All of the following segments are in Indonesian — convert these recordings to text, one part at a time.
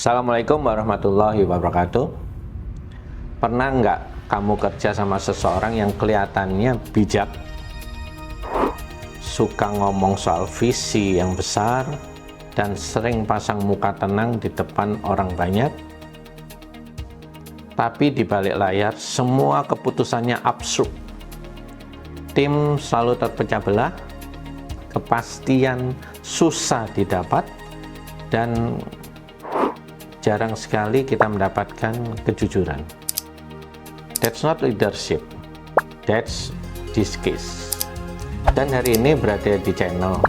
Assalamualaikum warahmatullahi wabarakatuh. Pernah nggak kamu kerja sama seseorang yang kelihatannya bijak, suka ngomong soal visi yang besar, dan sering pasang muka tenang di depan orang banyak, tapi di balik layar semua keputusannya absurd. Tim selalu terpecah belah, kepastian susah didapat, dan jarang sekali kita mendapatkan kejujuran. That's not leadership, that's disguise. Dan hari ini berada di channel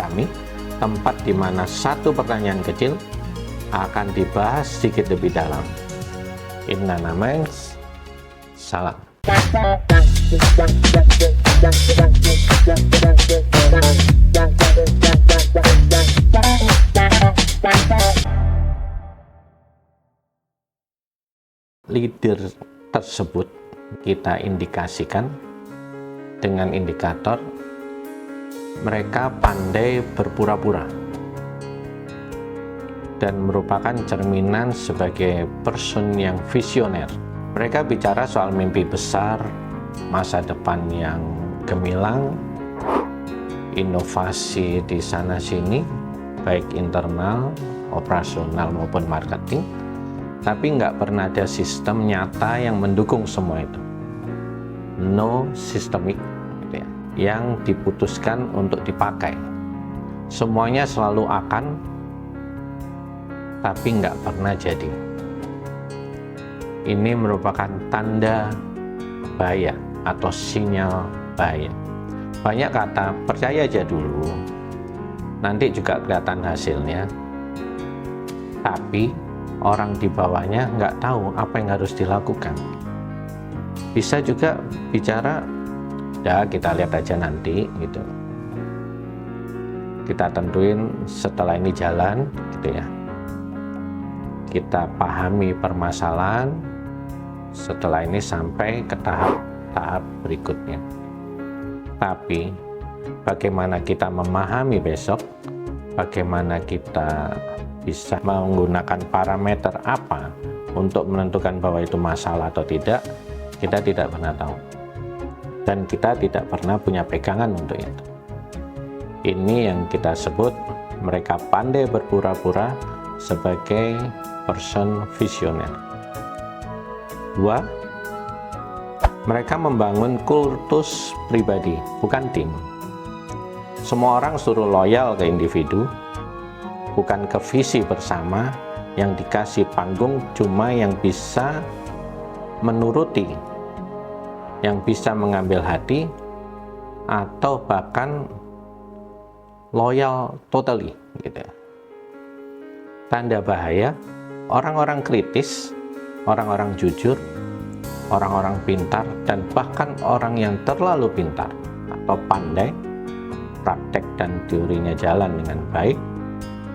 kami, tempat di mana satu pertanyaan kecil akan dibahas sedikit lebih dalam. Inna namens, salam. Leader tersebut kita indikasikan dengan indikator mereka pandai berpura-pura dan merupakan cerminan sebagai person yang visioner. Mereka bicara soal mimpi besar, masa depan yang gemilang, inovasi di sana-sini, baik internal, operasional maupun marketing, tapi nggak pernah ada sistem nyata yang mendukung semua itu. No systemic gitu ya, yang diputuskan untuk dipakai. Semuanya selalu akan, tapi nggak pernah jadi. Ini merupakan tanda bahaya atau sinyal bahaya. Banyak kata, percaya aja dulu, nanti juga kelihatan hasilnya. Tapi orang di bawahnya nggak tahu apa yang harus dilakukan. Bisa juga bicara, ya kita lihat aja nanti gitu. Kita tentuin setelah ini jalan gitu ya. Kita pahami permasalahan, setelah ini sampai ke tahap berikutnya. Tapi bagaimana kita memahami besok, bagaimana kita bisa menggunakan parameter apa untuk menentukan bahwa itu masalah atau tidak, kita tidak pernah tahu. Dan kita tidak pernah punya pegangan untuk itu. Ini yang kita sebut mereka pandai berpura-pura sebagai person visioner. 2. Mereka membangun kultus pribadi, bukan tim. Semua orang suruh loyal ke individu, bukan ke visi bersama yang dikasih panggung cuma yang bisa menuruti, yang bisa mengambil hati, atau bahkan loyal totally gitu. Tanda bahaya, orang-orang kritis, orang-orang jujur, orang-orang pintar, dan bahkan orang yang terlalu pintar atau pandai, praktek dan teorinya jalan dengan baik,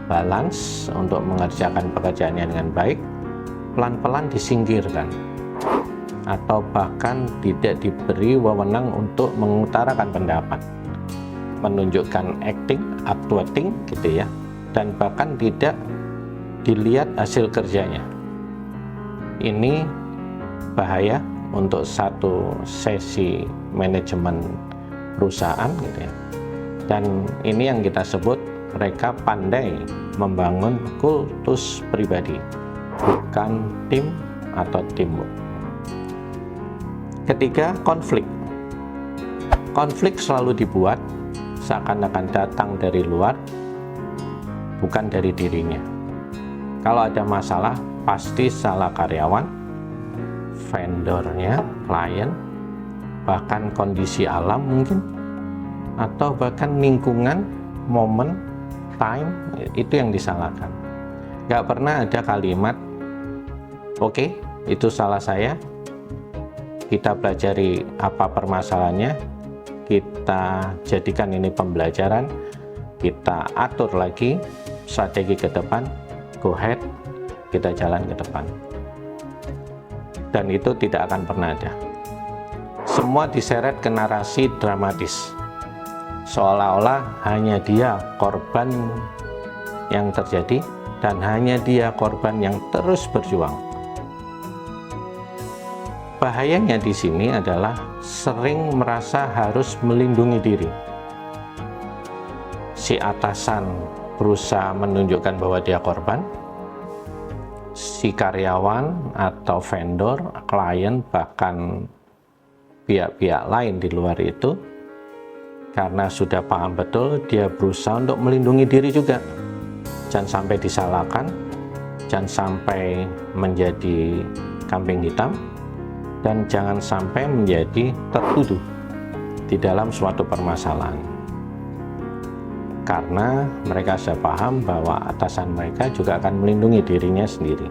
balance untuk mengerjakan pekerjaannya dengan baik, pelan-pelan disingkirkan atau bahkan tidak diberi wewenang untuk mengutarakan pendapat, menunjukkan actuating gitu ya, dan bahkan tidak dilihat hasil kerjanya. Ini bahaya untuk satu sesi manajemen perusahaan gitu ya. Dan ini yang kita sebut mereka pandai membangun kultus pribadi, bukan tim atau teamwork. Ketiga, konflik. Konflik selalu dibuat seakan-akan datang dari luar, bukan dari dirinya. Kalau ada masalah, pasti salah karyawan, vendornya, klien, bahkan kondisi alam mungkin, atau bahkan lingkungan, momen, time, itu yang disalahkan. Nggak pernah ada kalimat, oke, itu salah saya, kita pelajari apa permasalahannya, kita jadikan ini pembelajaran, kita atur lagi strategi ke depan, go ahead, kita jalan ke depan. Dan itu tidak akan pernah ada. Semua diseret ke narasi dramatis, seolah-olah hanya dia korban yang terjadi, dan hanya dia korban yang terus berjuang. Bahayanya di sini adalah sering merasa harus melindungi diri. Si atasan berusaha menunjukkan bahwa dia korban, si karyawan atau vendor, klien, bahkan pihak-pihak lain di luar itu, karena sudah paham betul, dia berusaha untuk melindungi diri juga. Jangan sampai disalahkan, jangan sampai menjadi kambing hitam, dan jangan sampai menjadi tertuduh di dalam suatu permasalahan. Karena mereka sudah paham bahwa atasan mereka juga akan melindungi dirinya sendiri.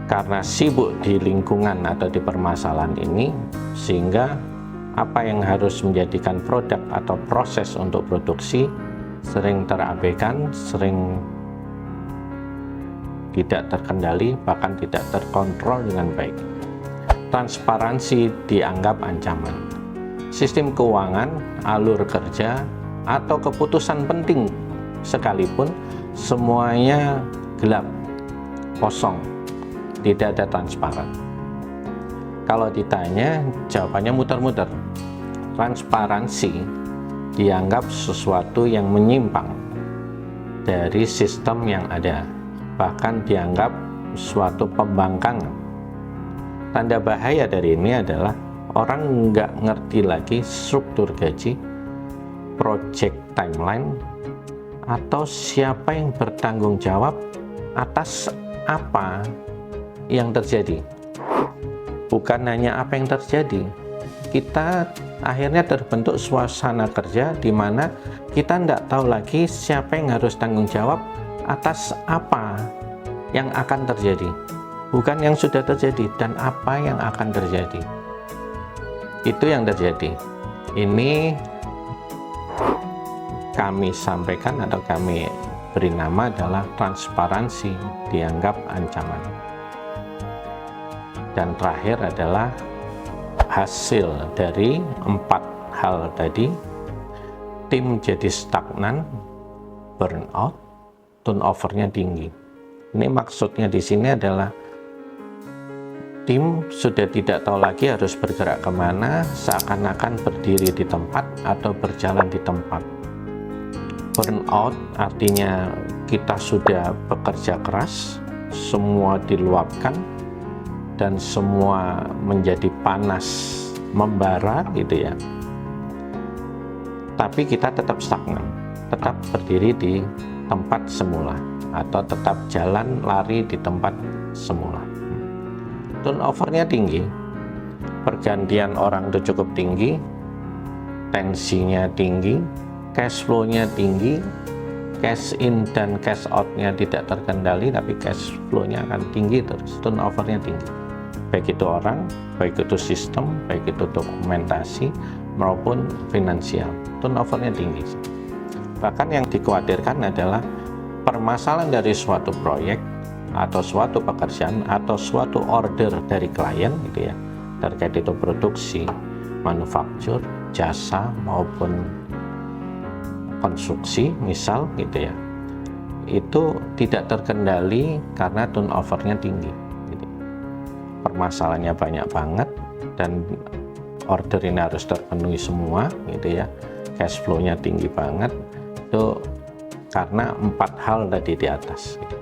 Karena sibuk di lingkungan atau di permasalahan ini, sehingga apa yang harus menjadikan produk atau proses untuk produksi sering terabaikan, sering tidak terkendali, bahkan tidak terkontrol dengan baik. Transparansi dianggap ancaman. Sistem keuangan, alur kerja, atau keputusan penting sekalipun semuanya gelap, kosong, tidak ada transparan. Kalau ditanya, jawabannya muter-muter. Transparansi dianggap sesuatu yang menyimpang dari sistem yang ada, bahkan dianggap suatu pembangkangan. Tanda bahaya dari ini adalah orang nggak ngerti lagi struktur gaji, project timeline, atau siapa yang bertanggung jawab atas apa yang terjadi. Bukan hanya apa yang terjadi, kita akhirnya terbentuk suasana kerja di mana kita nggak tahu lagi siapa yang harus tanggung jawab atas apa yang akan terjadi. Bukan yang sudah terjadi dan apa yang akan terjadi. Itu yang terjadi. Ini kami sampaikan atau kami beri nama adalah transparansi dianggap ancaman. Dan terakhir adalah hasil dari 4 hal tadi, tim jadi stagnan, burnout, turnovernya tinggi. Ini maksudnya di sini adalah tim sudah tidak tahu lagi harus bergerak kemana, seakan-akan berdiri di tempat atau berjalan di tempat. Burnout artinya kita sudah bekerja keras, semua diluapkan, dan semua menjadi panas, membara gitu ya. Tapi kita tetap stagnan, tetap berdiri di tempat semula, atau tetap jalan lari di tempat semula. Turnovernya tinggi, pergantian orang itu cukup tinggi, tensinya tinggi, cash flow-nya tinggi, cash in dan cash out-nya tidak terkendali, tapi cash flow-nya akan tinggi terus, turnovernya tinggi. Baik itu orang, baik itu sistem, baik itu dokumentasi, maupun finansial, turnovernya tinggi. Bahkan yang dikhawatirkan adalah permasalahan dari suatu proyek, atau suatu pekerjaan atau suatu order dari klien gitu ya, terkait itu produksi, manufaktur, jasa maupun konstruksi misal gitu ya, itu tidak terkendali karena turnovernya tinggi gitu. Permasalahannya banyak banget dan order ini harus terpenuhi semua gitu ya, cash flow-nya tinggi banget, itu karena 4 hal tadi di atas gitu.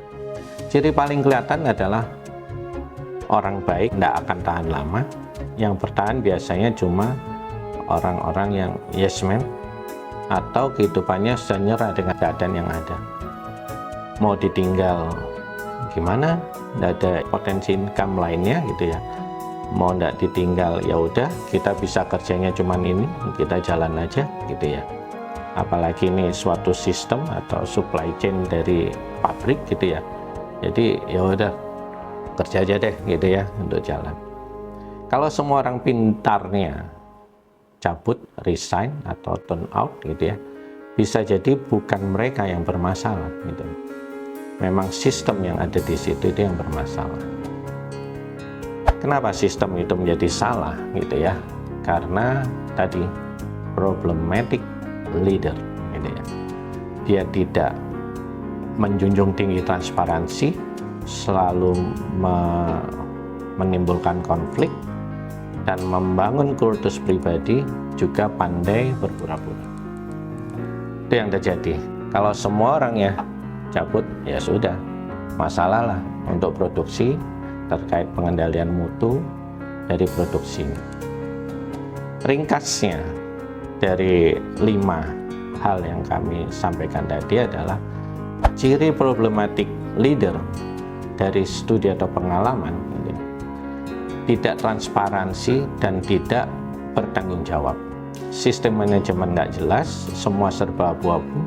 Ciri paling kelihatan adalah orang baik tidak akan tahan lama. Yang bertahan biasanya cuma orang-orang yang yes man, atau kehidupannya sudah nyerah dengan keadaan yang ada. Mau ditinggal gimana? Tidak ada potensi income lainnya gitu ya. Mau tidak ditinggal ya udah, kita bisa kerjanya cuma ini, kita jalan aja gitu ya. Apalagi ini suatu sistem atau supply chain dari pabrik gitu ya. Jadi ya udah kerja aja deh gitu ya untuk jalan. Kalau semua orang pintarnya cabut, resign atau turn out gitu ya, bisa jadi bukan mereka yang bermasalah gitu. Memang sistem yang ada di situ itu yang bermasalah. Kenapa sistem itu menjadi salah gitu ya? Karena tadi problematic leader gitu ya. Dia tidak menjunjung tinggi transparansi, selalu menimbulkan konflik, dan membangun kultus pribadi, juga pandai berpura-pura. Itu yang terjadi. Kalau semua orang ya cabut, ya sudah, masalah lah untuk produksi terkait pengendalian mutu dari produksi. Ringkasnya dari 5 hal yang kami sampaikan tadi adalah ciri problematik leader dari studi atau pengalaman, tidak transparansi dan tidak bertanggung jawab. Sistem manajemen nggak jelas, semua serba abu-abu,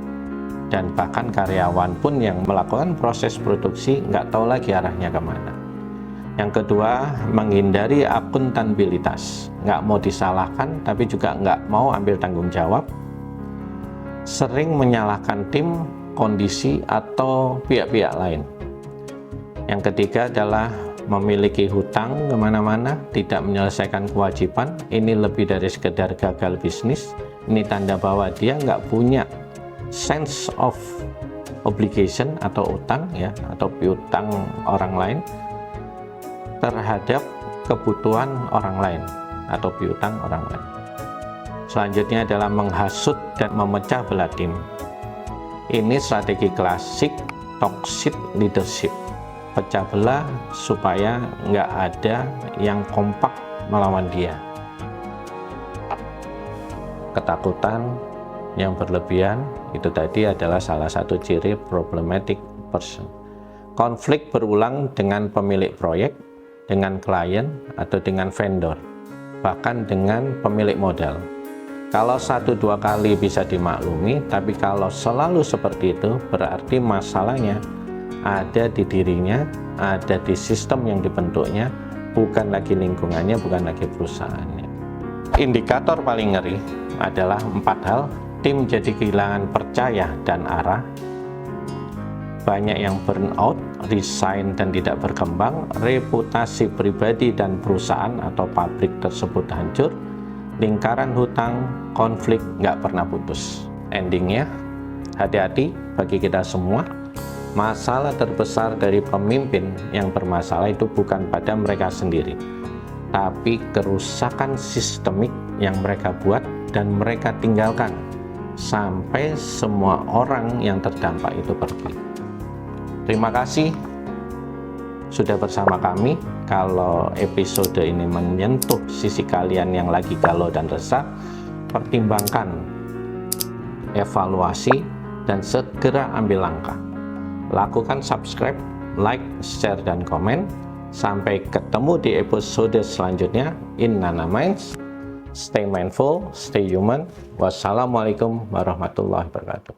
dan bahkan karyawan pun yang melakukan proses produksi nggak tahu lagi arahnya kemana. Yang kedua, menghindari akuntabilitas, nggak mau disalahkan tapi juga nggak mau ambil tanggung jawab, sering menyalahkan tim, kondisi, atau pihak-pihak lain. Yang ketiga adalah memiliki hutang kemana-mana, tidak menyelesaikan kewajiban. Ini lebih dari sekedar gagal bisnis, ini tanda bahwa dia nggak punya sense of obligation atau utang ya, atau piutang orang lain terhadap kebutuhan orang lain atau piutang orang lain. Selanjutnya adalah menghasut dan memecah belah tim. Ini strategi klasik toxic leadership. Pecah belah supaya nggak ada yang kompak melawan dia. Ketakutan yang berlebihan itu tadi adalah salah satu ciri problematic person. Konflik berulang dengan pemilik proyek, dengan klien, atau dengan vendor, bahkan dengan pemilik modal. Kalau 1-2 kali bisa dimaklumi, tapi kalau selalu seperti itu berarti masalahnya ada di dirinya, ada di sistem yang dibentuknya, bukan lagi lingkungannya, bukan lagi perusahaannya. Indikator paling ngeri adalah 4 hal. Tim jadi kehilangan percaya dan arah, banyak yang burn out, resign dan tidak berkembang, reputasi pribadi dan perusahaan atau pabrik tersebut hancur, lingkaran hutang, konflik nggak pernah putus. Endingnya, hati-hati bagi kita semua. Masalah terbesar dari pemimpin yang bermasalah itu bukan pada mereka sendiri, tapi kerusakan sistemik yang mereka buat dan mereka tinggalkan sampai semua orang yang terdampak itu pergi. Terima kasih sudah bersama kami. Kalau episode ini menyentuh sisi kalian yang lagi galau dan resah, pertimbangkan, evaluasi, dan segera ambil langkah. Lakukan subscribe, like, share, dan komen. Sampai ketemu di episode selanjutnya. In Nana Minds, stay mindful, stay human. Wassalamualaikum warahmatullahi wabarakatuh.